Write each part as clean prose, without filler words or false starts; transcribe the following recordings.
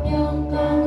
평강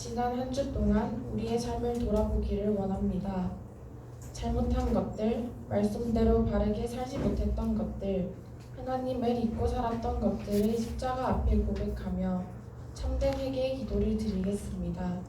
지난 한 주 동안 우리의 삶을 돌아보기를 원합니다. 잘못한 것들, 말씀대로 바르게 살지 못했던 것들, 하나님을 잊고 살았던 것들을 십자가 앞에 고백하며 참된 회개의 기도를 드리겠습니다.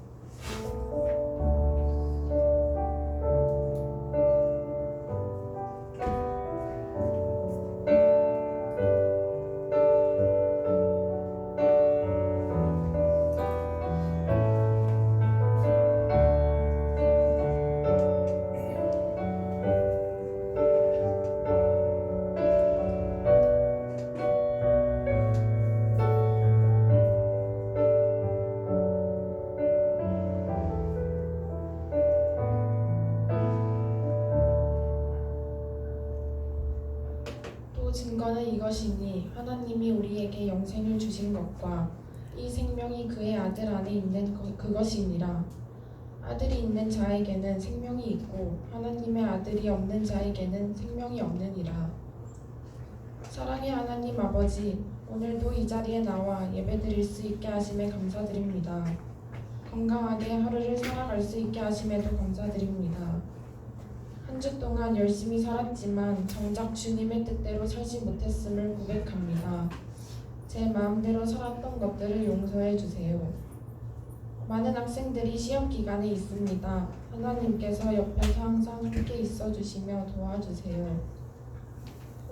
증거는 이것이니 하나님이 우리에게 영생을 주신 것과 이 생명이 그의 아들 안에 있는 그것이니라. 아들이 있는 자에게는 생명이 있고 하나님의 아들이 없는 자에게는 생명이 없느니라. 사랑의 하나님 아버지, 오늘도 이 자리에 나와 예배드릴 수 있게 하심에 감사드립니다. 건강하게 하루를 살아갈 수 있게 하심에도 감사드립니다. 한 주 동안 열심히 살았지만 정작 주님의 뜻대로 살지 못했음을 고백합니다. 제 마음대로 살았던 것들을 용서해 주세요. 많은 학생들이 시험 기간에 있습니다. 하나님께서 옆에서 항상 함께 있어 주시며 도와주세요.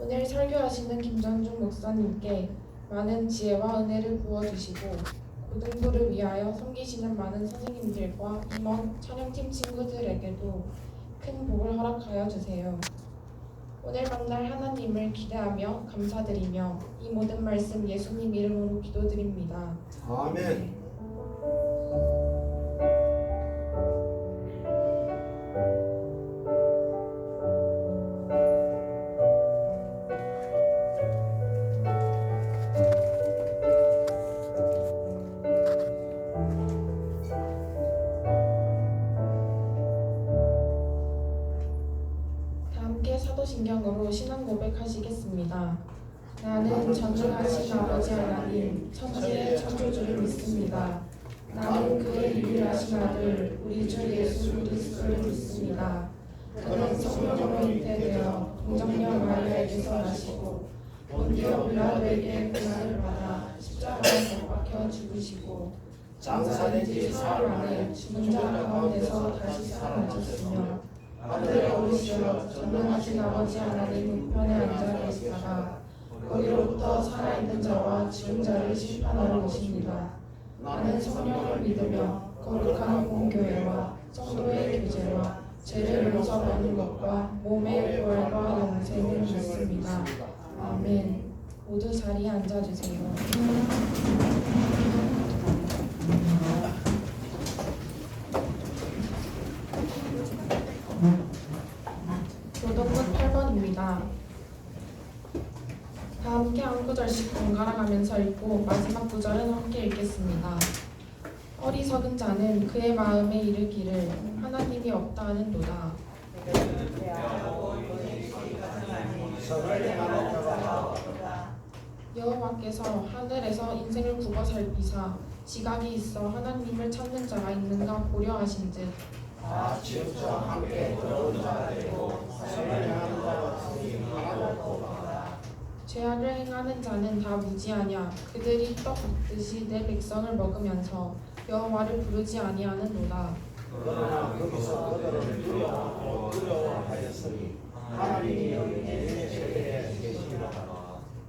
오늘 설교하시는 김전중 목사님께 많은 지혜와 은혜를 부어주시고 고등부를 위하여 섬기시는 많은 선생님들과 임원, 촬영팀 친구들에게도 큰 복을 허락하여 주세요. 오늘 만날 하나님을 기대하며 감사드리며 이 모든 말씀 예수님 이름으로 기도드립니다. 아멘. 사도신경으로 신앙 고백하시겠습니다. 나는 전능하신 아버지 하나님, 천지의 창조주를 믿습니다. 나는 그의 유일하신 아들, 우리 주 예수 그리스도를 믿습니다. 그는 성령으로 잉태되어 동정녀 마리아에게서 나시고 본디오 빌라도에게 고난을 받아 십자가에 못 박혀 죽으시고 장사된 지 사흘 만에 죽은 자 가운데서 다시 살아나셨으며 하늘에 오르시어 전능하신 아버지 하나님 우편에 앉아 계시다가 거기로부터 살아있는 자와 죽은 자를 심판하러 오십니다. 나는 성령을 믿으며 거룩한 공교회와 성도의 교제와 죄를 용서받는 것과 몸의 부활과 영생을 믿습니다. 아멘. 모두 자리에 앉아주세요. 교동문 8번입니다. 다 함께 한 구절씩 번갈아 가면서 읽고 마지막 구절은 함께 읽겠습니다. 어리석은 자는 그의 마음에 이르기를 하나님이 없다 하는도다. 여호와께서 하늘에서 인생을 굽어 살피사 지각이 있어 하나님을 찾는 자가 있는가 고려하신즉 다 지금처 함께 들어온 자들이고 삶을 향하는 자 같으니 하나도 없도다. 죄악을 행하는 자는 다 무지하냐. 그들이 떡 먹듯이 내 백성을 먹으면서 여호와를 부르지 아니하는도다. 그러나 거기서 그들을 두려워하였으니 하나님이 너희에게 제게 계시리라.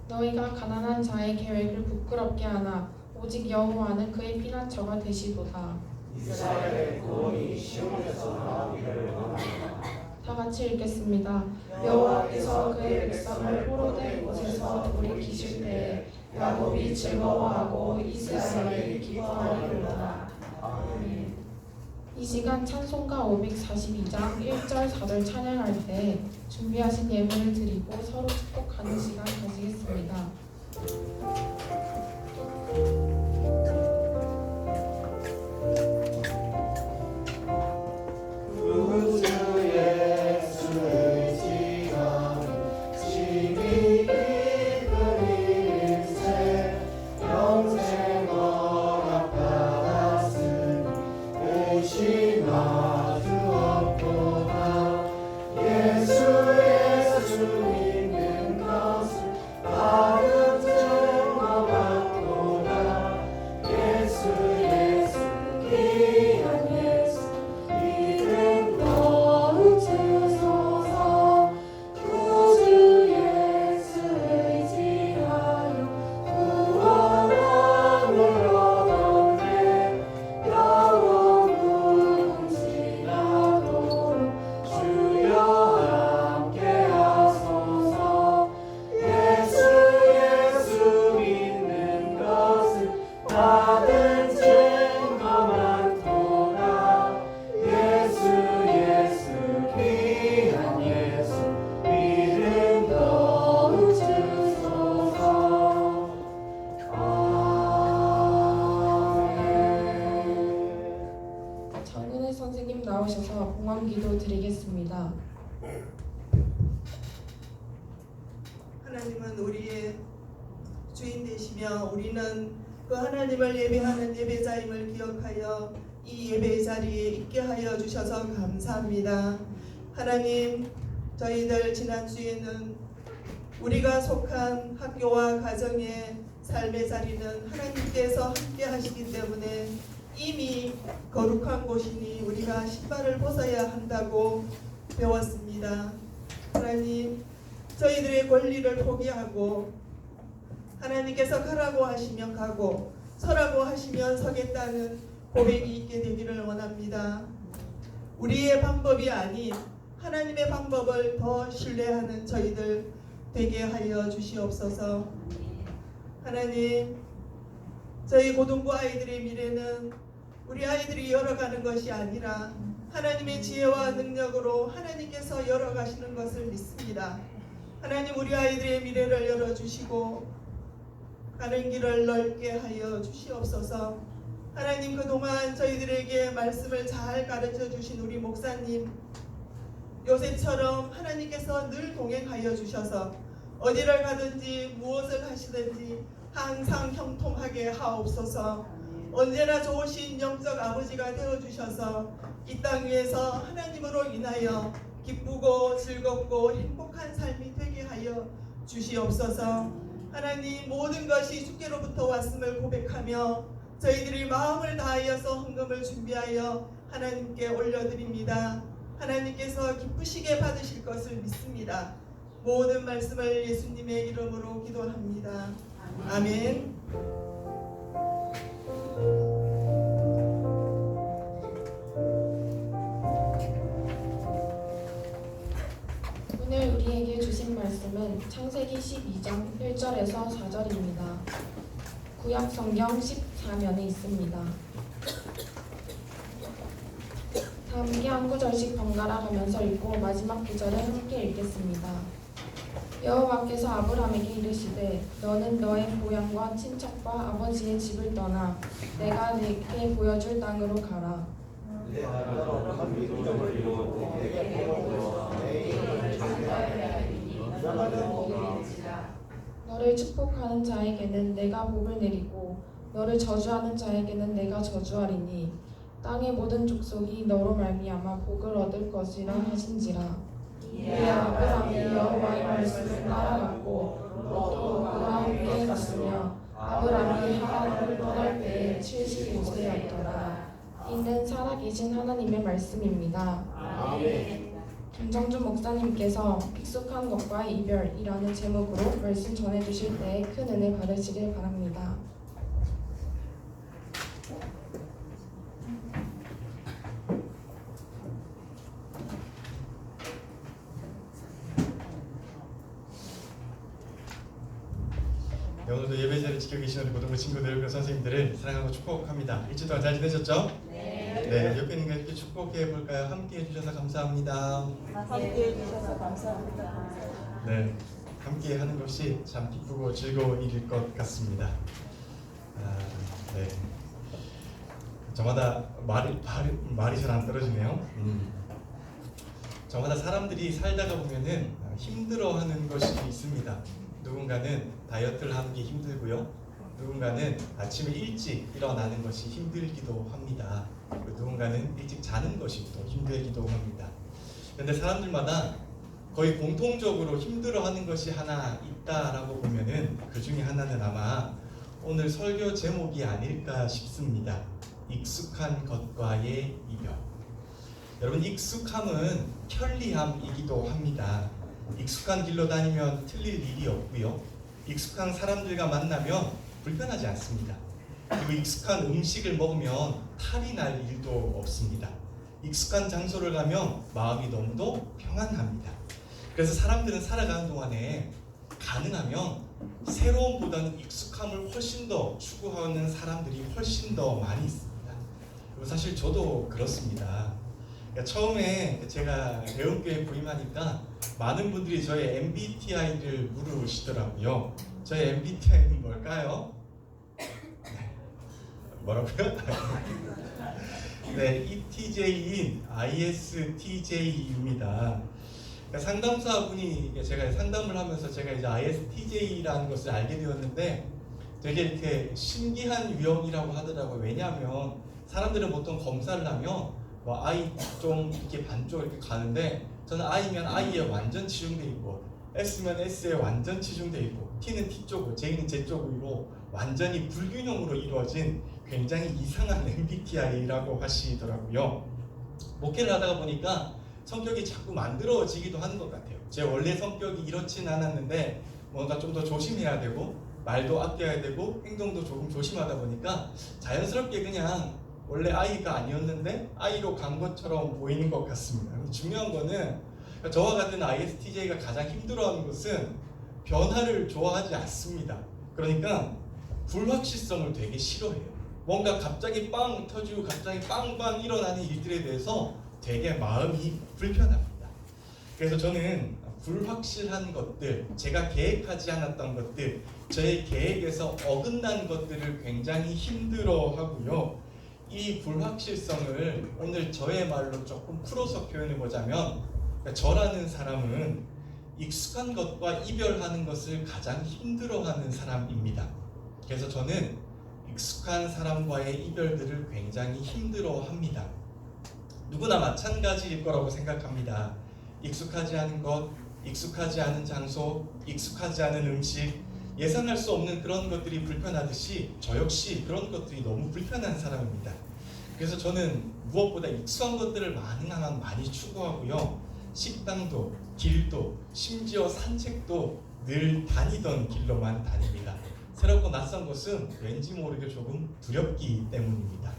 너희가 가난한 자의 계획을 부끄럽게 하나 오직 여호와는 그의 피난처가 되시도다. 이스라엘의 구원이 시온에서 나오기를 원합니다. 다 같이 읽겠습니다. 여호와께서 그의 백성을 포로된 곳에서 돌이키실 때에 야곱이 즐거워하고 이스라엘이 기뻐하리로다. 아멘. 이 시간 찬송가 542장 1절 4절 찬양할 때 준비하신 예물을 드리고 서로 축복하는 시간 가지겠습니다. 기도하겠습니다. 하나님은 우리의 주인 되시며 우리는 그 하나님을 예배하는 예배자임을 기억하여 이 예배의 자리에 있게 하여 주셔서 감사합니다. 하나님, 저희들 지난주에는 우리가 속한 학교와 가정의 삶의 자리는 하나님께서 함께 하시기 때문에 이미 거룩한 곳이니 우리가 신발을 벗어야 한다고 배웠습니다. 하나님, 저희들의 권리를 포기하고 하나님께서 가라고 하시면 가고 서라고 하시면 서겠다는 고백이 있게 되기를 원합니다. 우리의 방법이 아닌 하나님의 방법을 더 신뢰하는 저희들 되게 하여 주시옵소서. 하나님, 저희 고등부 아이들의 미래는 우리 아이들이 열어가는 것이 아니라 하나님의 지혜와 능력으로 하나님께서 열어가시는 것을 믿습니다. 하나님, 우리 아이들의 미래를 열어주시고 가는 길을 넓게 하여 주시옵소서. 하나님, 그동안 저희들에게 말씀을 잘 가르쳐 주신 우리 목사님, 요새처럼 하나님께서 늘 동행하여 주셔서 어디를 가든지 무엇을 하시든지 항상 형통하게 하옵소서. 언제나 좋으신 영적 아버지가 되어주셔서 이 땅 위에서 하나님으로 인하여 기쁘고 즐겁고 행복한 삶이 되게 하여 주시옵소서. 하나님, 모든 것이 주께로부터 왔음을 고백하며 저희들이 마음을 다하여서 헌금을 준비하여 하나님께 올려드립니다. 하나님께서 기쁘시게 받으실 것을 믿습니다. 모든 말씀을 예수님의 이름으로 기도합니다. 아멘. 오늘 우리에게 주신 말씀은 창세기 12장 1절에서 4절입니다. 구약 성경 14면에 있습니다. 다 함께 한 구절씩 번갈아 가면서 읽고 마지막 구절을 함께 읽겠습니다. 여호와께서 아브라함에게 이르시되 너는 너의 고향과 친척과 아버지의 집을 떠나 내가 네게 보여줄 땅으로 가라. 너를 축복하는 자에게는 내가 복을 내리고 너를 저주하는 자에게는 내가 저주하리니 땅의 모든 족속이 너로 말미암아 복을 얻을 것이라 하신지라. 이에 아브라함이 여호와의 말씀을 따라갔고 롯도 그와 함께 갔으며 아브라함이 하란을 떠날 때에 75세였더라. 이는 살아계신 하나님의 말씀입니다. 아멘. 김정준 목사님께서 익숙한 것과의 이별이라는 제목으로 말씀 전해주실 때에 큰 은혜 받으시길 바랍니다. 오늘도 예배자를 지켜 계시는 우리 고등부 친구들, 그 선생님들을 사랑하고 축복합니다. 일주일 동안 잘 지내셨죠? 네. 옆에 있는 이렇게 축복해 볼까요? 함께 해주셔서 감사합니다. 함께 해주셔서 감사합니다. 네, 함께 하는 것이 참 기쁘고 즐거운 일일 것 같습니다. 네. 저마다 말이 잘 안 떨어지네요. 저마다 사람들이 살다가 보면은 힘들어하는 것이 있습니다. 누군가는 다이어트를 하는 게 힘들고요. 누군가는 아침에 일찍 일어나는 것이 힘들기도 합니다. 누군가는 일찍 자는 것이 또 힘들기도 합니다. 그런데 사람들마다 거의 공통적으로 힘들어하는 것이 하나 있다라고 보면은 그 중에 하나는 아마 오늘 설교 제목이 아닐까 싶습니다. 익숙한 것과의 이별. 여러분, 익숙함은 편리함이기도 합니다. 익숙한 길로 다니면 틀릴 일이 없고요. 익숙한 사람들과 만나면 불편하지 않습니다. 그리고 익숙한 음식을 먹으면 탈이 날 일도 없습니다. 익숙한 장소를 가면 마음이 너무도 평안합니다. 그래서 사람들은 살아가는 동안에 가능하면 새로움보다는 익숙함을 훨씬 더 추구하는 사람들이 훨씬 더 많이 있습니다. 그리고 사실 저도 그렇습니다. 그러니까 처음에 제가 대원교회 부임하니까 많은 분들이 저의 MBTI를 물으시더라고요. 저의 MBTI는 뭘까요? 네. 뭐라고요? 네, ETJ인 ISTJ입니다. 그러니까 상담사분이 제가 상담을 하면서 제가 이제 ISTJ라는 것을 알게 되었는데 되게 이렇게 신기한 유형이라고 하더라고요. 왜냐하면 사람들은 보통 검사를 하면 뭐 I 좀 이렇게 반쪽 이렇게 가는데 저는 I면 I에 완전 치중돼 있고 S면 S에 완전 치중돼 있고 T는 T 쪽으로 J는 J 쪽으로 완전히 불균형으로 이루어진 굉장히 이상한 MBTI라고 하시더라고요. 목회를 하다가 보니까 성격이 자꾸 만들어지기도 하는 것 같아요. 제 원래 성격이 이렇진 않았는데 뭔가 좀 더 조심해야 되고 말도 아껴야 되고 행동도 조금 조심하다 보니까 자연스럽게 그냥 원래 I가 아니었는데 I로 간 것처럼 보이는 것 같습니다. 중요한 거는 저와 같은 ISTJ가 가장 힘들어하는 것은 변화를 좋아하지 않습니다. 그러니까 불확실성을 되게 싫어해요. 뭔가 갑자기 빵 터지고 갑자기 빵빵 일어나는 일들에 대해서 되게 마음이 불편합니다. 그래서 저는 불확실한 것들, 제가 계획하지 않았던 것들, 저의 계획에서 어긋난 것들을 굉장히 힘들어하고요. 이 불확실성을 오늘 저의 말로 조금 풀어서 표현해 보자면 저라는 사람은 익숙한 것과 이별하는 것을 가장 힘들어하는 사람입니다. 그래서 저는 익숙한 사람과의 이별들을 굉장히 힘들어합니다. 누구나 마찬가지일 거라고 생각합니다. 익숙하지 않은 것, 익숙하지 않은 장소, 익숙하지 않은 음식, 예상할 수 없는 그런 것들이 불편하듯이 저 역시 그런 것들이 너무 불편한 사람입니다. 그래서 저는 무엇보다 익숙한 것들을 가능한 많이 추구하고요. 식당도, 길도, 심지어 산책도 늘 다니던 길로만 다닙니다. 새롭고 낯선 것은 왠지 모르게 조금 두렵기 때문입니다.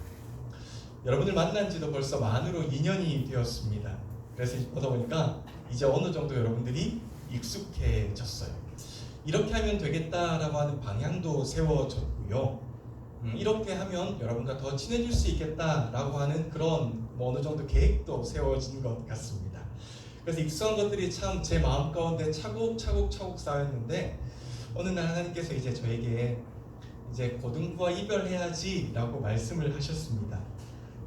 여러분을 만난 지도 벌써 만으로 2년이 되었습니다. 그래서 보다 보니까 이제 어느 정도 여러분들이 익숙해졌어요. 이렇게 하면 되겠다라고 하는 방향도 세워졌고요. 이렇게 하면 여러분과 더 친해질 수 있겠다라고 하는 그런 어느 정도 계획도 세워진 것 같습니다. 그래서 익숙한 것들이 참 제 마음 가운데 차곡차곡 쌓였는데 어느 날 하나님께서 이제 저에게 이제 고등부와 이별해야지라고 말씀을 하셨습니다.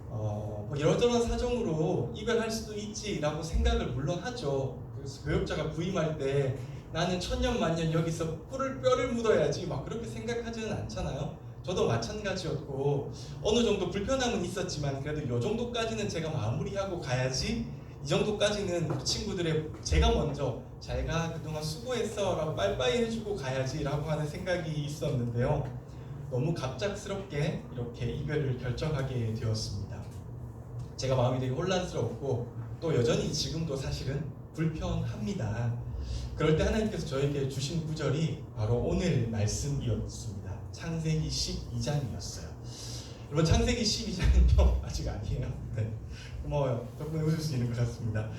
뭐 이러저런 사정으로 이별할 수도 있지라고 생각을 물론 하죠. 그래서 교역자가 부임할 때 나는 천년만년 여기서 뼈를 묻어야지 막 그렇게 생각하지는 않잖아요. 저도 마찬가지였고 어느 정도 불편함은 있었지만 그래도 이 정도까지는 제가 마무리하고 가야지, 이 정도까지는 그 친구들의 제가 먼저 잘가 그동안 수고했어 라고 빠이빠이 해주고 가야지 라고 하는 생각이 있었는데요. 너무 갑작스럽게 이렇게 이별을 결정하게 되었습니다. 제가 마음이 되게 혼란스럽고 또 여전히 지금도 사실은 불편합니다. 그럴 때 하나님께서 저에게 주신 구절이 바로 오늘 말씀이었습니다. 창세기 12장이었어요. 여러분 창세기 12장은요 아직 아니에요. 네. 고마워요. 덕분에 웃을 수 있는 것 같습니다.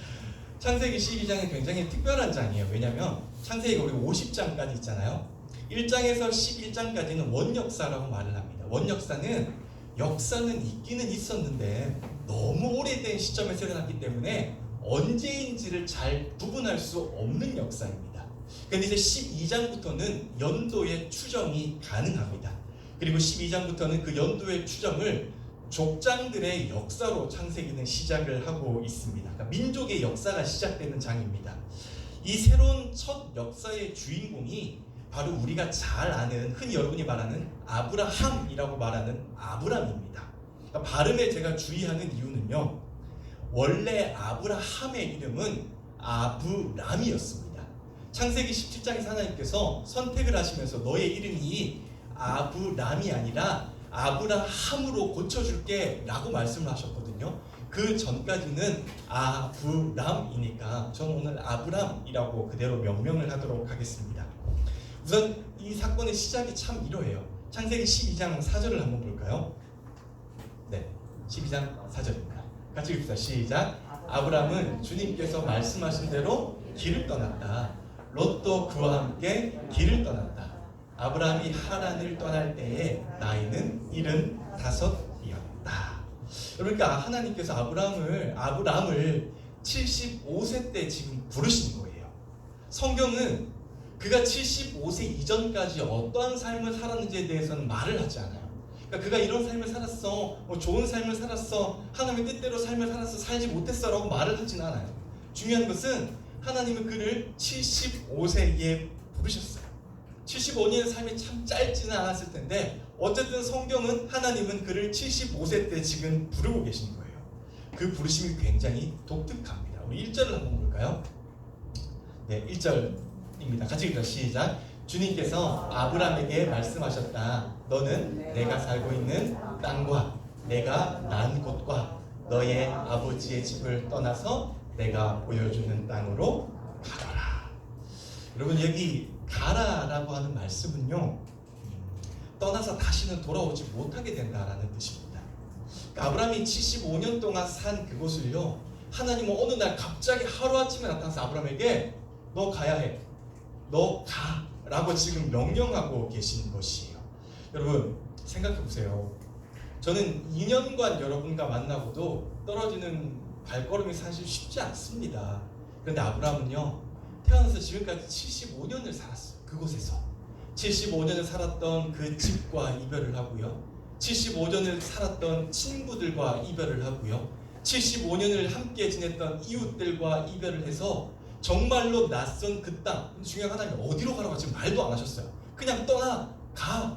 창세기 12장은 굉장히 특별한 장이에요. 왜냐하면 창세기가 우리 50장까지 있잖아요. 1장에서 11장까지는 원역사라고 말을 합니다. 원역사는 역사는 있기는 있었는데 너무 오래된 시점에서 일어났기 때문에 언제인지를 잘 구분할 수 없는 역사입니다. 그런데 이제 12장부터는 연도의 추정이 가능합니다. 그리고 12장부터는 그 연도의 추정을 족장들의 역사로 창세기는 시작을 하고 있습니다. 그러니까 민족의 역사가 시작되는 장입니다. 이 새로운 첫 역사의 주인공이 바로 우리가 잘 아는, 흔히 여러분이 말하는 아브라함이라고 말하는 아브람입니다. 그러니까 발음에 제가 주의하는 이유는요, 원래 아브라함의 이름은 아브람이었습니다. 창세기 17장에서 하나님께서 선택을 하시면서 너의 이름이 아브람이 아니라 아브라함으로 고쳐줄게 라고 말씀을 하셨거든요. 그 전까지는 아브람이니까 저는 오늘 아브람이라고 그대로 명명을 하도록 하겠습니다. 우선 이 사건의 시작이 참 이러해요. 창세기 12장 4절을 한번 볼까요? 네, 12장 4절입니다. 같이 읽읍시다. 시작. 아브람은 주님께서 말씀하신 대로 길을 떠났다. 롯도 그와 함께 길을 떠났다. 아브람이 하란을 떠날 때에 나이는 75이었다. 그러니까 하나님께서 아브람을 75세 때 지금 부르신 거예요. 성경은 그가 75세 이전까지 어떠한 삶을 살았는지에 대해서는 말을 하지 않아요. 그러니까 그가 이런 삶을 살았어, 좋은 삶을 살았어, 하나님의 뜻대로 삶을 살았어, 살지 못했어 라고 말을 하진 않아요. 중요한 것은 하나님은 그를 75세에 부르셨어요. 75년의 삶이 참 짧지는 않았을 텐데 어쨌든 성경은 하나님은 그를 75세 때 지금 부르고 계신 거예요. 그 부르심이 굉장히 독특합니다. 우리 1절을 한번 볼까요? 네, 1절입니다. 같이 읽자. 시작. 주님께서 아브라함에게 말씀하셨다. 너는 내가 살고 있는 땅과 내가 난 곳과 너의 아버지의 집을 떠나서 내가 보여주는 땅으로 가거라. 여러분, 여기 가라라고 하는 말씀은요, 떠나서 다시는 돌아오지 못하게 된다라는 뜻입니다. 그러니까 아브라함이 75년 동안 산 그곳을요, 하나님은 어느 날 갑자기 하루아침에 나타나서 아브라함에게 너 가야 해, 너 가 라고 지금 명령하고 계신 것이에요. 여러분, 생각해 보세요. 저는 2년간 여러분과 만나고도 떨어지는 발걸음이 사실 쉽지 않습니다. 그런데 아브라함은요, 태어나서 지금까지 75년을 살았어요. 그곳에서 75년을 살았던 그 집과 이별을 하고요, 75년을 살았던 친구들과 이별을 하고요, 75년을 함께 지냈던 이웃들과 이별을 해서 정말로 낯선 그 땅, 중요한 하나님 어디로 가라고 지금 말도 안 하셨어요. 그냥 떠나가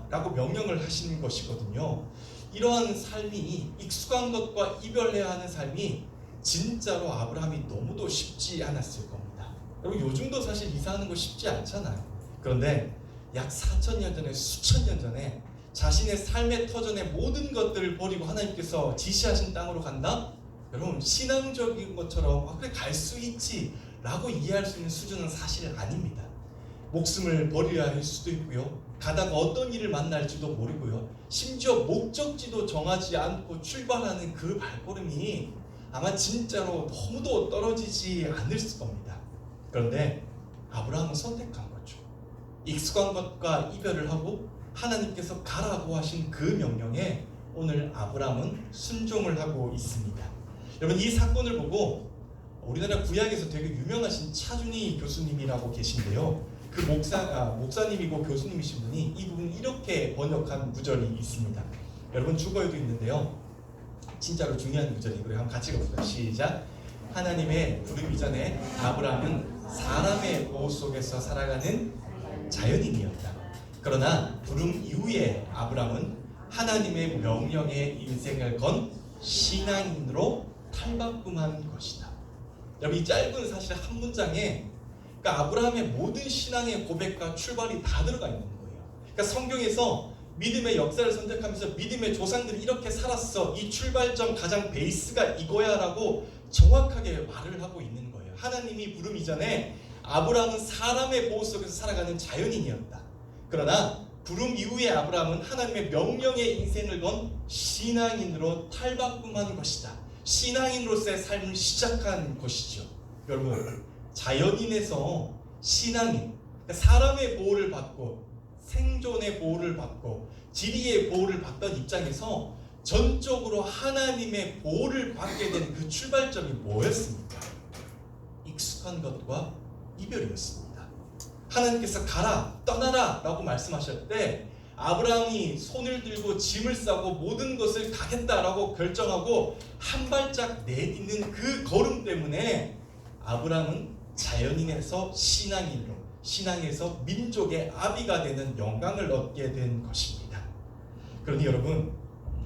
라고 명령을 하시는 것이거든요. 이러한 삶이, 익숙한 것과 이별해야 하는 삶이 진짜로 아브라함이 너무도 쉽지 않았을 겁니다. 여러분, 요즘도 사실 이사하는 거 쉽지 않잖아요. 그런데 약 4,000년 전에, 수천 년 전에 자신의 삶의 터전의 모든 것들을 버리고 하나님께서 지시하신 땅으로 간다? 여러분, 신앙적인 것처럼 그래 갈 수 있지 라고 이해할 수 있는 수준은 사실 아닙니다. 목숨을 버려야 할 수도 있고요, 가다가 어떤 일을 만날지도 모르고요, 심지어 목적지도 정하지 않고 출발하는 그 발걸음이 아마 진짜로 너무도 떨어지지 않을 겁니다. 그런데 아브라함은 선택한 거죠. 익숙한 것과 이별을 하고 하나님께서 가라고 하신 그 명령에 오늘 아브라함은 순종을 하고 있습니다. 여러분, 이 사건을 보고 우리나라 구약에서 되게 유명하신 차준희 교수님이라고 계신데요, 그 목사님이고 교수님이신 분이 이 부분 이렇게 번역한 구절이 있습니다. 여러분, 주거에도 있는데요, 진짜로 중요한 구절이고요. 한번 같이 읽어보세요. 시작. 하나님의 부름 이전에 아브라함은 사람의 보호 속에서 살아가는 자연인이었다. 그러나 부름 이후에 아브라함은 하나님의 명령에 인생을 건 신앙인으로 탈바꿈한 것이다. 여러분, 이 짧은 사실 한 문장에 그러니까 아브라함의 모든 신앙의 고백과 출발이 다 들어가 있는 거예요. 그러니까 성경에서 믿음의 역사를 선택하면서 믿음의 조상들이 이렇게 살았어, 이 출발점 가장 베이스가 이거야 라고 정확하게 말을 하고 있는 거예요. 하나님이 부름 이전에 아브라함은 사람의 보호 속에서 살아가는 자연인이었다. 그러나 부름 이후에 아브라함은 하나님의 명령에 인생을 건 신앙인으로 탈바꿈한 것이다. 신앙인으로서의 삶을 시작한 것이죠. 여러분, 자연인에서 신앙인, 사람의 보호를 받고 생존의 보호를 받고 지리의 보호를 받던 입장에서 전적으로 하나님의 보호를 받게 된 그 출발점이 뭐였습니까? 익숙한 것과 이별이었습니다. 하나님께서 가라, 떠나라 라고 말씀하실 때 아브라함이 손을 들고 짐을 싸고 모든 것을 가겠다라고 결정하고 한 발짝 내딛는 그 걸음 때문에 아브라함은 자연인에서 신앙인으로, 신앙에서 민족의 아비가 되는 영광을 얻게 된 것입니다. 그러니 여러분,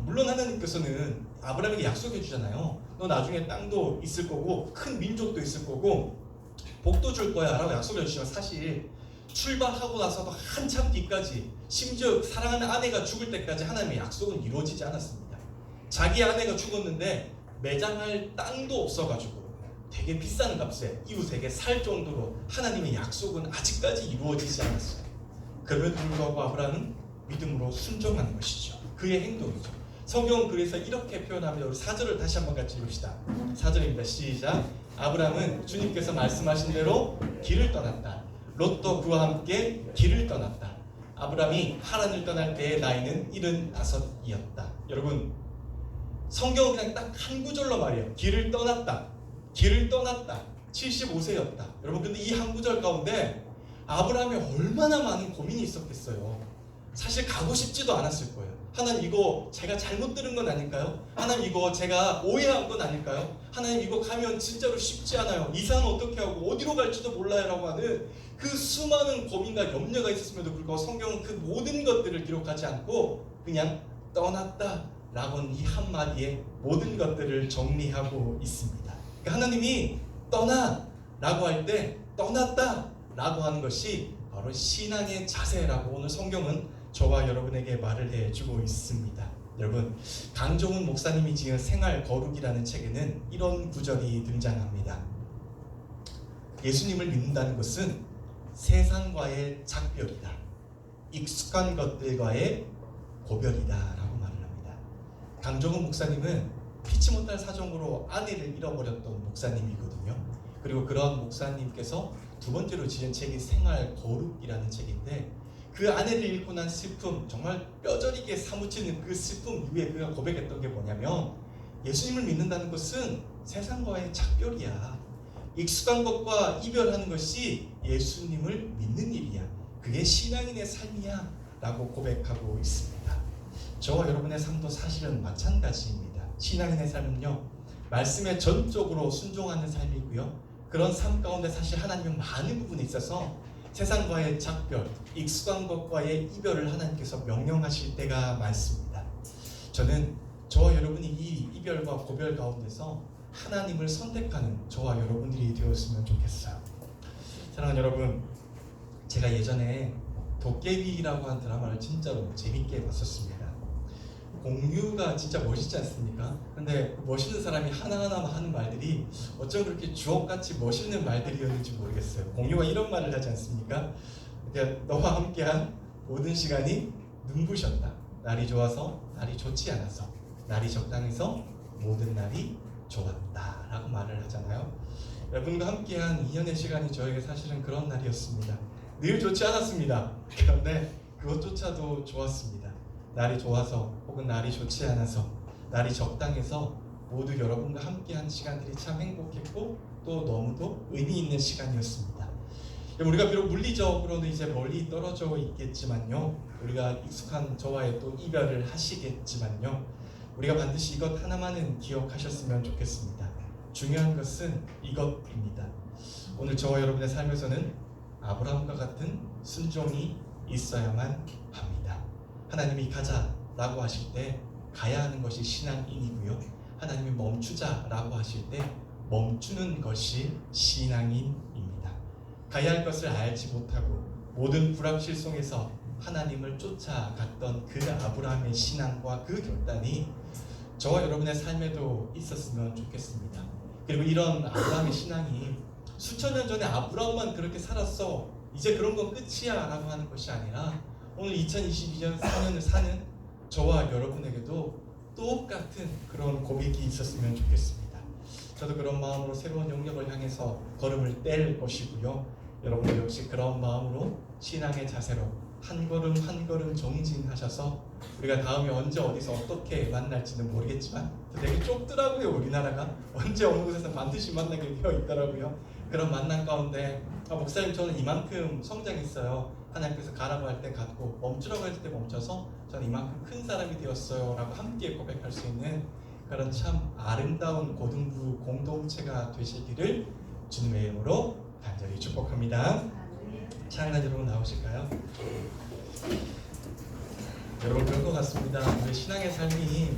물론 하나님께서는 아브라함에게 약속해 주잖아요. 너 나중에 땅도 있을 거고 큰 민족도 있을 거고 복도 줄 거야 라고 약속해 주시면 사실 출발하고 나서도 한참 뒤까지, 심지어 사랑하는 아내가 죽을 때까지 하나님의 약속은 이루어지지 않았습니다. 자기 아내가 죽었는데 매장할 땅도 없어가지고 되게 비싼 값에 이웃에게 살 정도로 하나님의 약속은 아직까지 이루어지지 않았어요. 그럼에도 불구하고 아브라함은 믿음으로 순종하는 것이죠. 그의 행동이죠. 성경은 그래서 이렇게 표현합니다. 우리 4절을 다시 한번 같이 읽읍시다. 4절입니다. 시작. 아브라함은 주님께서 말씀하신 대로 길을 떠났다. 롯도 그와 함께 길을 떠났다. 아브라함이 하란을 떠날 때의 나이는 75이었다. 여러분, 성경은 그냥 딱 한 구절로 말해요. 길을 떠났다. 길을 떠났다. 75세였다. 여러분, 근데 이 한 구절 가운데 아브라함이 얼마나 많은 고민이 있었겠어요. 사실 가고 싶지도 않았을 거예요. 하나님 이거 제가 잘못 들은 건 아닐까요? 하나님 이거 제가 오해한 건 아닐까요? 하나님 이거 가면 진짜로 쉽지 않아요. 이사는 어떻게 하고 어디로 갈지도 몰라요 라고 하는 그 수많은 고민과 염려가 있었음에도 불구하고 성경은 그 모든 것들을 기록하지 않고 그냥 떠났다 라고 하는 이 한마디에 모든 것들을 정리하고 있습니다. 그러니까 하나님이 떠나 라고 할 때 떠났다 라고 하는 것이 바로 신앙의 자세라고 오늘 성경은 저와 여러분에게 말을 해주고 있습니다. 여러분, 강종훈 목사님이 지은 생활 거룩이라는 책에는 이런 구절이 등장합니다. 예수님을 믿는다는 것은 세상과의 작별이다. 익숙한 것들과의 고별이다 라고 말을 합니다. 강종훈 목사님은 피치 못할 사정으로 아내를 잃어버렸던 목사님이거든요. 그리고 그런 목사님께서 두 번째로 지은 책이 생활 거룩이라는 책인데 그 아내를 잃고 난 슬픔, 정말 뼈저리게 사무치는 그 슬픔 이후에 그가 고백했던 게 뭐냐면 예수님을 믿는다는 것은 세상과의 작별이야. 익숙한 것과 이별하는 것이 예수님을 믿는 일이야. 그게 신앙인의 삶이야 라고 고백하고 있습니다. 저와 여러분의 삶도 사실은 마찬가지입니다. 신앙인의 삶은요, 말씀에 전적으로 순종하는 삶이고요, 그런 삶 가운데 사실 하나님은 많은 부분에 있어서 세상과의 작별, 익숙한 것과의 이별을 하나님께서 명령하실 때가 많습니다. 저는 저와 여러분이 이 이별과 고별 가운데서 하나님을 선택하는 저와 여러분들이 되었으면 좋겠어요. 사랑하는 여러분, 제가 예전에 도깨비라고 하는 드라마를 진짜로 재밌게 봤었습니다. 공유가 진짜 멋있지 않습니까? 근데 멋있는 사람이 하나하나 하는 말들이 어쩜 그렇게 주옥같이 멋있는 말들이었는지 모르겠어요. 공유가 이런 말을 하지 않습니까? 너와 함께한 모든 시간이 눈부셨다. 날이 좋아서, 날이 좋지 않아서, 날이 적당해서 모든 날이 좋았다 라고 말을 하잖아요. 여러분과 함께한 2년의 시간이 저에게 사실은 그런 날이었습니다. 늘 좋지 않았습니다. 그런데 그것조차도 좋았습니다. 날이 좋아서 혹은 날이 좋지 않아서, 날이 적당해서 모두 여러분과 함께한 시간들이 참 행복했고 또 너무도 의미 있는 시간이었습니다. 우리가 비록 물리적으로는 이제 멀리 떨어져 있겠지만요, 우리가 익숙한 저와의 또 이별을 하시겠지만요, 우리가 반드시 이것 하나만은 기억하셨으면 좋겠습니다. 중요한 것은 이것입니다. 오늘 저와 여러분의 삶에서는 아브라함과 같은 순종이 있어야만 합니다. 하나님이 가자라고 하실 때 가야 하는 것이 신앙인이고요, 하나님이 멈추자라고 하실 때 멈추는 것이 신앙인입니다. 가야 할 것을 알지 못하고 모든 불확실성에서 하나님을 쫓아갔던 그 아브라함의 신앙과 그 결단이 저와 여러분의 삶에도 있었으면 좋겠습니다. 그리고 이런 아브라함의 신앙이 수천 년 전에 아브라함만 그렇게 살았어, 이제 그런 건 끝이야 라고 하는 것이 아니라 오늘 2022년 4년을 사는 저와 여러분에게도 똑같은 그런 고백이 있었으면 좋겠습니다. 저도 그런 마음으로 새로운 영역을 향해서 걸음을 뗄 것이고요, 여러분도 역시 그런 마음으로 신앙의 자세로 한 걸음 한 걸음 정진하셔서 우리가 다음에 언제 어디서 어떻게 만날지는 모르겠지만 되게 좁더라고요. 우리나라가 언제 어느 곳에서 반드시 만나게 되어 있더라고요. 그런 만남 가운데 목사님 저는 이만큼 성장했어요, 하나님께서 가라고 할 때 갔고 멈추라고 할 때 멈춰서 저는 이만큼 큰 사람이 되었어요 라고 함께 고백할 수 있는 그런 참 아름다운 고등부 공동체가 되시기를 주님의 이름으로 간절히 축복합니다. 찬양 여러분 나오실까요? 여러분 그럴 것 같습니다. 우리 신앙의 삶이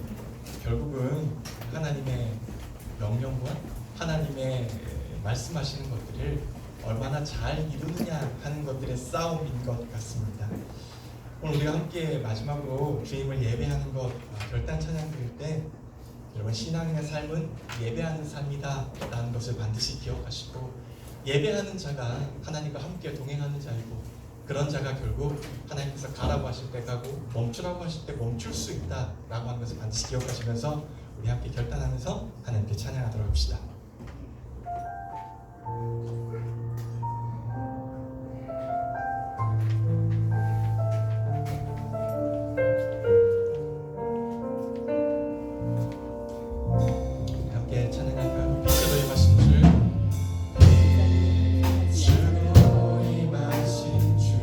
결국은 하나님의 명령과 하나님의 말씀하시는 것들을 얼마나 잘 이루느냐 하는 것들의 싸움인 것 같습니다. 오늘 우리가 함께 마지막으로 주님을 예배하는 것 결단 찬양 드릴 때 여러분, 신앙인의 삶은 예배하는 삶이다 라는 것을 반드시 기억하시고, 예배하는 자가 하나님과 함께 동행하는 자이고 그런 자가 결국 하나님께서 가라고 하실 때 가고 멈추라고 하실 때 멈출 수 있다 라고 하는 것을 반드시 기억하시면서 우리 함께 결단하면서 하나님께 찬양하도록 합시다. 함께 찬양할까요? 빛으로 임하신 주, 빛으로 임하신 주,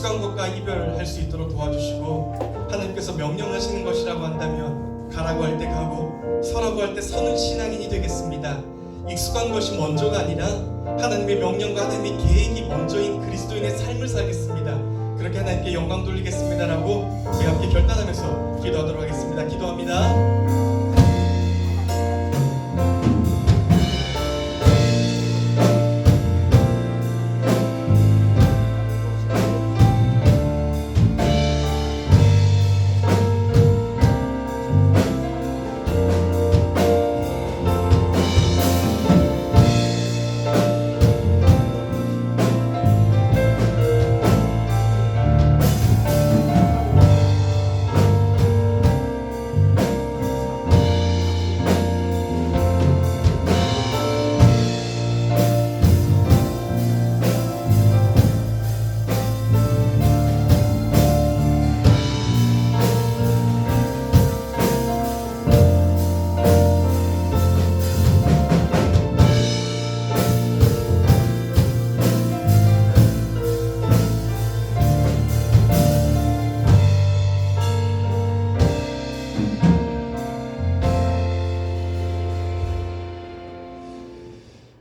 익숙한 것과 이별할 수 있도록 도와주시고, 하나님께서 명령하시는 것이라고 한다면 가라고 할 때 가고 서라고 할 때 서는 신앙인이 되겠습니다. 익숙한 것이 먼저가 아니라 하나님의 명령과 하나님의 계획이 먼저인 그리스도인의 삶을 살겠습니다. 그렇게 하나님께 영광 돌리겠습니다라고 우리 함께 결단하면서 기도하도록 하겠습니다. 기도합니다.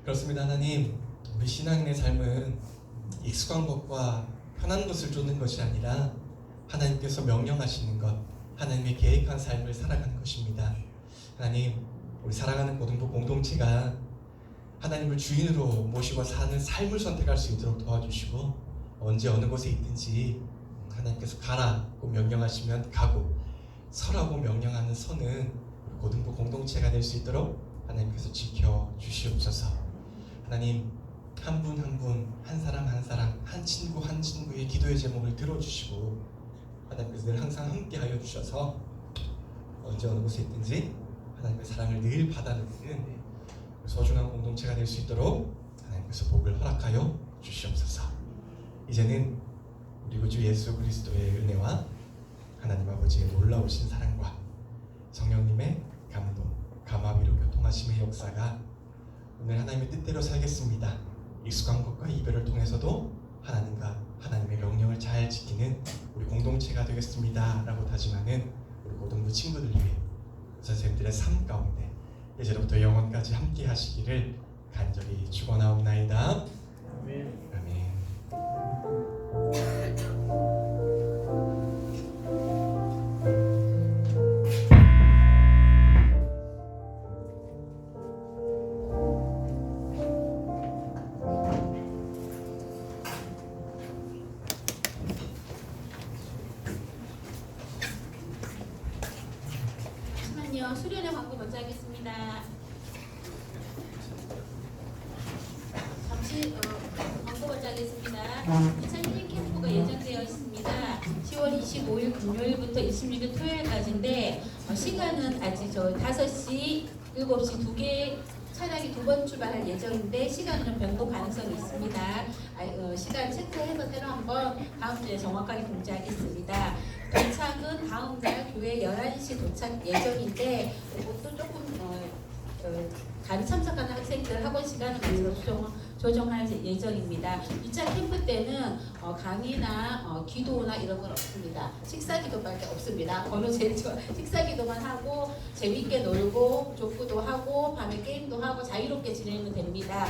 그렇습니다. 하나님, 우리 신앙인의 삶은 익숙한 것과 편한 것을 쫓는 것이 아니라 하나님께서 명령하시는 것, 하나님의 계획한 삶을 살아가는 것입니다. 하나님, 우리 사랑하는 고등부 공동체가 하나님을 주인으로 모시고 사는 삶을 선택할 수 있도록 도와주시고, 언제 어느 곳에 있든지 하나님께서 가라고 명령하시면 가고 서라고 명령하는 서는 고등부 공동체가 될 수 있도록 하나님께서 지켜주시옵소서. 하나님, 한 분 한 분, 한 사람 한 사람, 한 친구 한 친구의 기도의 제목을 들어주시고 하나님께서 늘 항상 함께하여 주셔서 언제 어느 곳에 있든지 하나님의 사랑을 늘 받아들이는 소중한 공동체가 될 수 있도록 하나님께서 복을 허락하여 주시옵소서. 이제는 우리 구주 예수 그리스도의 은혜와 하나님 아버지의 놀라우신 사랑과 성령님의 감동, 감화비로 교통하심의 역사가 오늘 하나님의 뜻대로 살겠습니다. 익숙한 것과 이별을 통해서도 하나님과 하나님의 명령을 잘 지키는 우리 공동체가 되겠습니다 라고 다짐하는 우리 고등부 친구들 위해 선생님들의 삶 가운데 이제로부터 영원까지 함께 하시기를 간절히 축원하옵나이다. 아멘. 아멘. 잠시만요. 수련회 광고 먼저 하겠습니다. 잠시 광고 먼저 하겠습니다. 2001 캠프가 예정되어 있습니다. 10월 25일 금요일부터 26일 토요일까지인데 시간은 아직 5시, 7시 2개 차량이 2번 출발할 예정인데 시간은 변동 가능성이 있습니다. 시간 체크해서 새로 한번 다음 주에 정확하게 공지하겠습니다. 도착은 다음 날 교회 11시 도착 예정인데 이것도 조금 다른 참석하는 학생들 학원 시간을 조정할 예정입니다. 2차 캠프 때는 강의나 기도나 이런 건 없습니다. 식사 기도밖에 없습니다. 어느 제일 좋아. 식사 기도만 하고 재밌게 놀고 족구도 하고 밤에 게임도 하고 자유롭게 지내면 됩니다.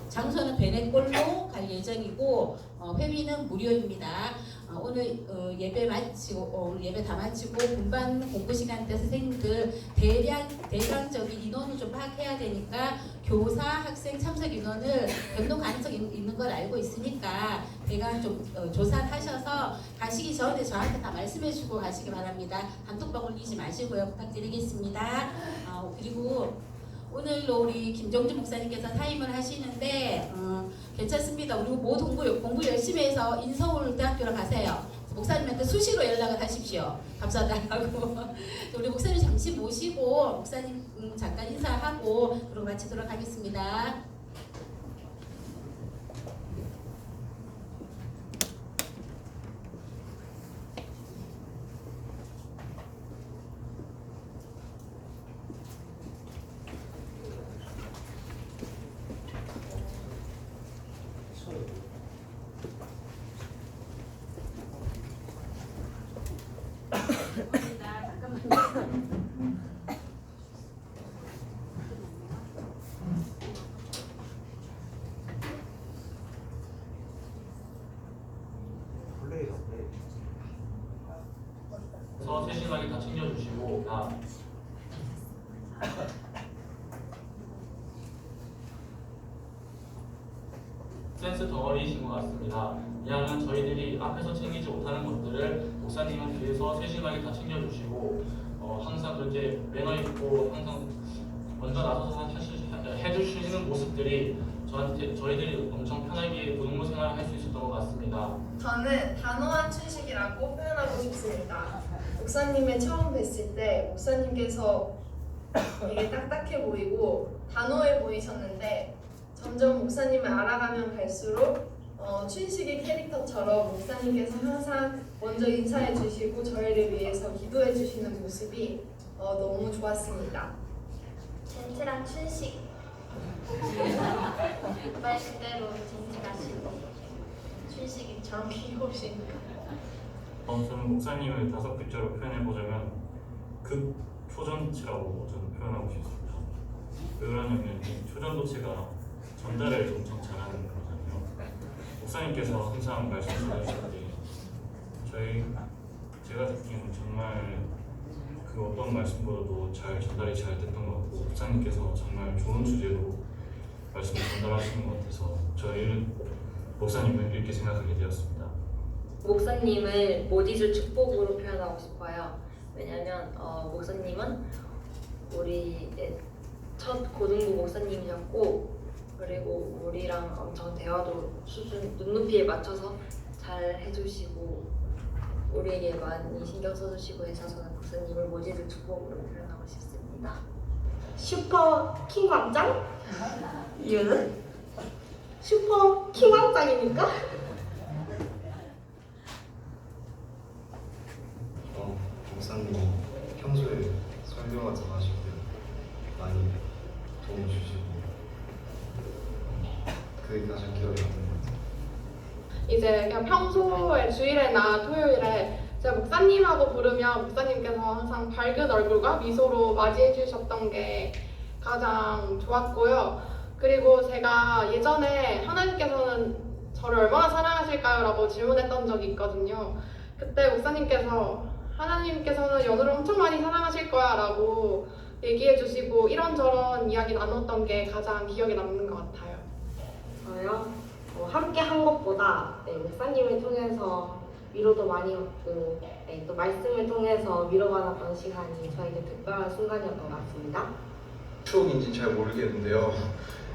장소는 베네골로 갈 예정이고 회비는 무료입니다. 오늘 예배 마치고 예배 다 마치고 분반 공부 시간 때 선생님들 대량적인 인원을 좀 파악해야 되니까 교사 학생 참석 인원을 변동 가능성이 있는 걸 알고 있으니까 대강 좀 조사하셔서 가시기 전에 저한테 다 말씀해주고 가시기 바랍니다. 단톡방 올리지 마시고요. 부탁드리겠습니다. 그리고 오늘로 우리 김정주 목사님께서 사임을 하시는데 괜찮습니다. 우리 모두 공부 열심히 해서 인서울대학교로 가세요. 목사님한테 수시로 연락을 하십시오. 감사하다고. 우리 목사님 잠시 모시고 목사님 잠깐 인사하고 그리고 마치도록 하겠습니다. 세심하게 다 챙겨주시고 센스 덩어리이신 것 같습니다. 왜냐하면 저희들이 앞에서 챙기지 못하는 것들을 목사님은 뒤에서 세심하게 다 챙겨주시고 항상 그렇게 매너 있고 항상 먼저 나서서 해주시는 모습들이 저희들이 엄청 편하게 고등부 생활을 할 수 있었던 것 같습니다. 저는 단호한 춘식이라고 표현하고 싶습니다. 목사님을 처음 뵀을 때 목사님께서 되게 딱딱해 보이고 단호해 보이셨는데 점점 목사님을 알아가면 갈수록 춘식이 캐릭터처럼 목사님께서 항상 먼저 인사해 주시고 저희를 위해서 기도해 주시는 모습이 너무 좋았습니다. 젠틀한 춘식 말 그대로 젠틀하시고 춘식이처럼 귀여우시니까 저는 목사님을 5글자로 표현해보자면 극초전도체라고 저는 표현하고 싶습니다. 왜 그러냐면 이 초전도체가 전달을 엄청 잘하는 거잖아요. 목사님께서 항상 말씀하실 때 제가 듣기에는 정말 그 어떤 말씀보다도 전달이 잘 됐던 것 같고 목사님께서 정말 좋은 주제로 말씀을 전달하시는 것 같아서 저희는 목사님을 이렇게 생각하게 되었습니다. 목사님을 모디즈 축복으로 표현하고 싶어요. 왜냐면 목사님은 우리의 첫 고등부 목사님이었고 그리고 우리랑 엄청 대화도 수준 눈높이에 맞춰서 잘 해주시고 우리에게 많이 신경 써주시고 해서 저는 목사님을 모디즈 축복으로 표현하고 싶습니다. 슈퍼 킹 왕짱? 이유는? 슈퍼 킹 왕짱이니까? 목사님이 평소에 설교 같은 거 하실 때 많이 도움 주시고 그게 가장 기억에 남는 것 같아요. 이제 그냥 평소에 주일에나 토요일에 제가 목사님하고 부르면 목사님께서 항상 밝은 얼굴과 미소로 맞이해 주셨던 게 가장 좋았고요. 그리고 제가 예전에 하나님께서는 저를 얼마나 사랑하실까요? 라고 질문했던 적이 있거든요. 그때 목사님께서 하나님께서는 연우를 엄청 많이 사랑하실 거야 라고 얘기해 주시고 이런저런 이야기 나눴던 게 가장 기억에 남는 것 같아요. 저요? 함께 한 것보다 목사님을 통해서 위로도 많이 얻고 또 말씀을 통해서 위로받았던 시간이 저에게 특별한 순간이었던 것 같습니다. 추억인지는 잘 모르겠는데요.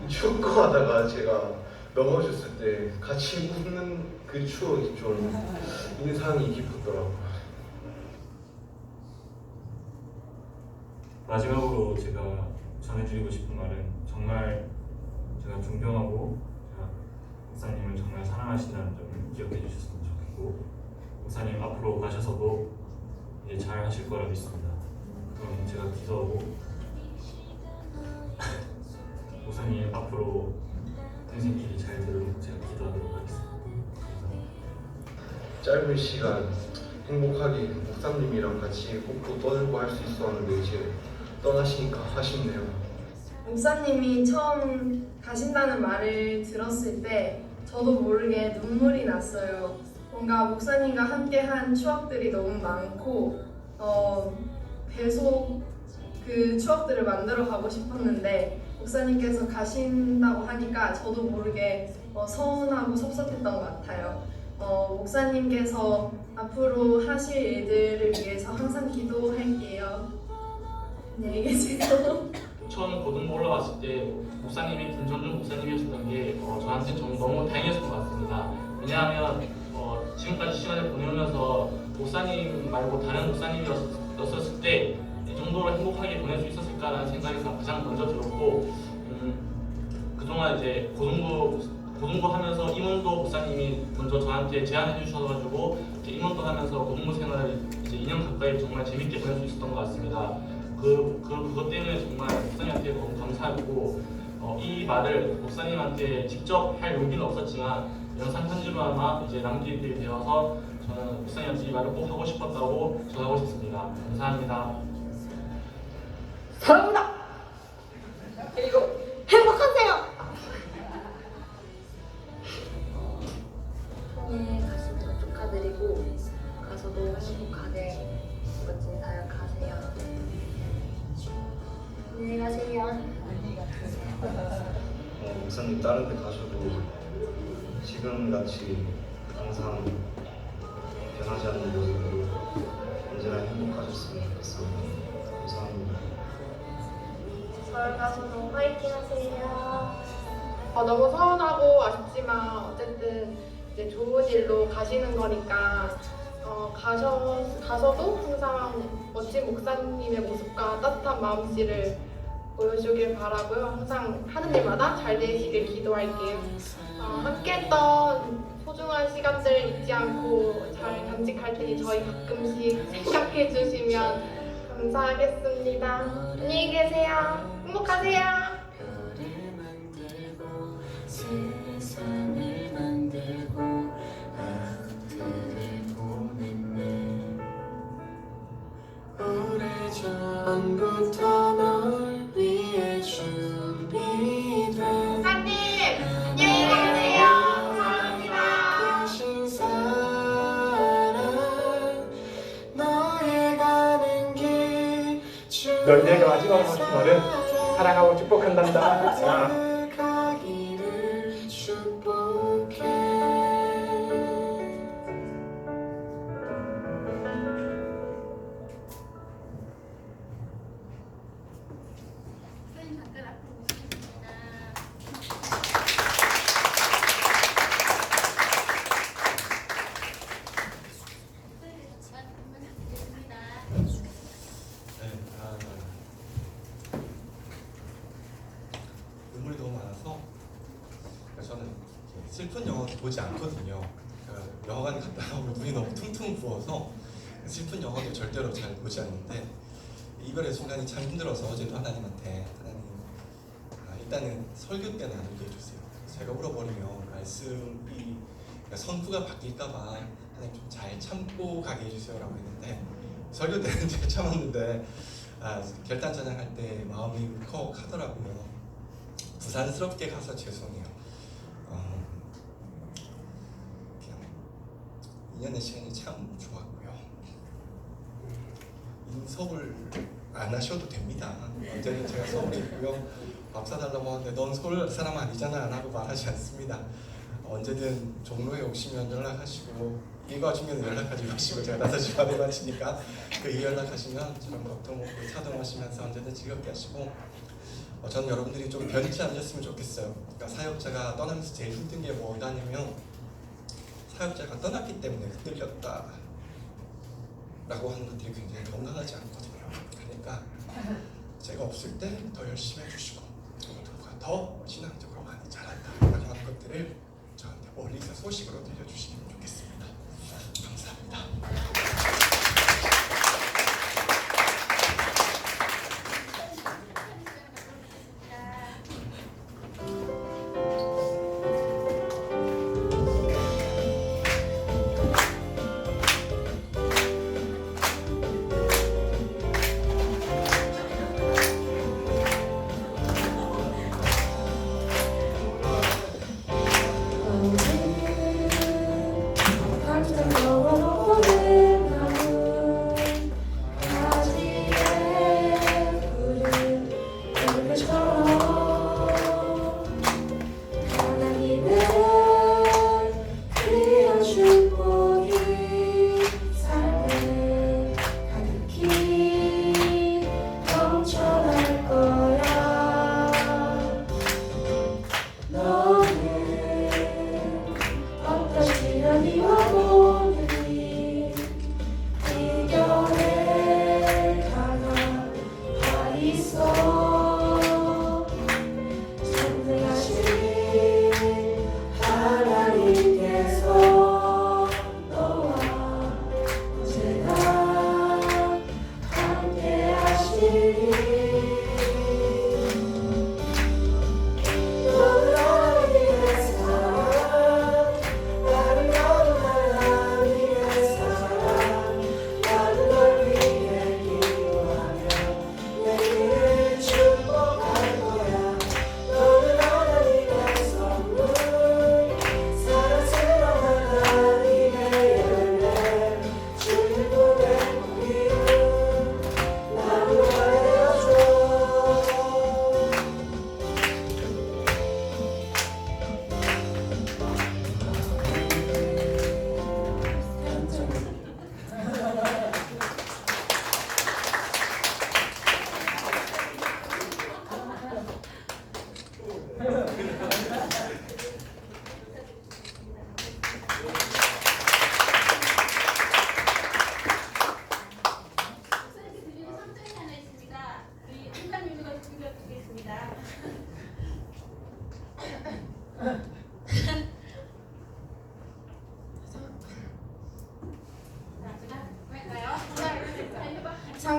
축구하다가 제가 넘어졌을 때 같이 웃는 그 추억이 좀 인상이 깊었더라고요. 마지막으로 제가 전해드리고 싶은 말은 정말 제가 존경하고 목사님을 정말 사랑하신다는 점을 기억해 주셨으면 좋겠고 목사님 앞으로 가셔서도 이제 잘 하실 거라 믿습니다. 그럼 제가 기도하고 목사님 앞으로 평생길이 잘 되도록 제가 기도하도록 하겠습니다. 감사합니다. 짧은 시간 행복하게 목사님이랑 같이 웃고 떠들고 할 수 있었는데 이제 떠나시니까 아쉽네요. 목사님이 처음 가신다는 말을 들었을 때 저도 모르게 눈물이 났어요. 뭔가 목사님과 함께한 추억들이 너무 많고 계속 그 추억들을 만들어 가고 싶었는데 목사님께서 가신다고 하니까 저도 모르게 서운하고 섭섭했던 것 같아요. 목사님께서 앞으로 하실 일들을 위해서 항상 기도할게요. 안녕히 계세요. 처음 고등부 올라왔을 때 목사님이 김전중 목사님이었던 게 저한테 좀 너무 다행이었던 것 같습니다. 왜냐하면 지금까지 시간을 보내면서 목사님 말고 다른 목사님이었을 때 이 정도로 행복하게 보낼 수 있었을까라는 생각이 가장 먼저 들었고 그동안 이제 고등부 하면서 임원도 목사님이 먼저 저한테 제안해 주셔가지고 임원도 하면서 고등부 생활을 이제 2년 가까이 정말 재밌게 보낼 수 있었던 것 같습니다. 그것 때문에 정말 목사님한테 너무 감사하고 이 말을 목사님한테 직접 할 용기는 없었지만 영상 편지로 아마 이제 남기게 되어서 저는 목사님한테 이 말을 꼭 하고 싶었다고 전하고 싶습니다. 감사합니다. 사랑합니다. 그리고 행복하세요. 통일 가신 거 축하드리고 가서도 행복하게 멋진 사역하세요. 안녕히 가세요. 목사님 다른 데 가셔도 지금같이 항상 변하지 않는 모습으로 언제나 행복하셨으면 좋겠습니다. 감사합니다. 서울 가서도 화이팅 하세요. 너무 서운하고 아쉽지만 어쨌든 이제 좋은 일로 가시는 거니까 가서도 항상 멋진 목사님의 모습과 따뜻한 마음씨를 보여주길 바라고요. 항상 하는 일마다 잘 되시길 기도할게요. 함께했던 소중한 시간들 잊지 않고 잘 간직할 테니 저희 가끔씩 생각해 주시면 감사하겠습니다. 안녕히 계세요. 행복하세요. 세상을 만들고 아들을 보냈네. 오래전부터 널 위해 준비된 목사님 안녕히 가세요. 감사합니다. 대신 사랑 너의 가는 길 널 내가 마지막으로 하는 말은 사랑하고 축복한단다. 가기를 축복해. 선생님 잠깐 앞으로 오시겠습니다. 선생님 잠깐 부탁드리겠습니다. 네, 눈물이 너무 많아서 저는 이렇게 슬픈 영화도 보지 않거든요. 영화관 갔다 오면 눈이 너무 퉁퉁 부어서 슬픈 영화도 절대로 잘 보지 않는데 이별의 순간이 참 힘들어서 어제도 하나님한테 하나님 일단은 설교 때는 안 울게 해주세요. 제가 울어버리면 말씀이 선구가 바뀔까봐 하나님 좀 잘 참고 가게 해주세요라고 했는데 설교 때는 잘 참았는데 결단 전향할 때 마음이 울컥하더라고요. 부산스럽게 가서 죄송해요. 그냥 2년의 시간이 참 좋았고요. 인서울 안 하셔도 됩니다. 언제든 제가 서울에 있고요. 밥 사달라고 하는데 넌 서울 사람 아니잖아 라고 말하지 않습니다. 언제든 종로에 오시면 연락하시고 일과 중에는 연락하지 마시고 제가 5시 반에 마치니까 그 이후 연락하시면 저랑 밥도 먹고 차도 마시면서 언제든 즐겁게 하시고 저는 여러분들이 좀 변치 않으셨으면 좋겠어요. 그러니까 사역자가 떠나면서 제일 힘든 게 뭐냐면 사역자가 떠났기 때문에 흔들렸다 라고 하는 것들이 굉장히 건강하지 않거든요. 그러니까 제가 없을 때 더 열심히 해주시고 누가 더 신앙적으로 많이 잘한다 라고 하는 것들을 저한테 멀리서 소식으로 들려주시면 좋겠습니다. 감사합니다.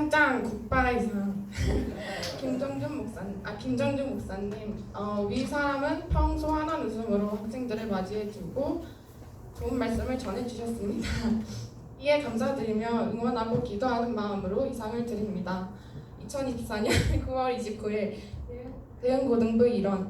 가장짱 국바이상 김정준 목사님. 위 사람은 평소 환한 웃음으로 학생들을 맞이해주고 좋은 말씀을 전해주셨습니다. 이에 감사드리며 응원하고 기도하는 마음으로 이상을 드립니다. 2024년 9월 29일 대흥고등부 1원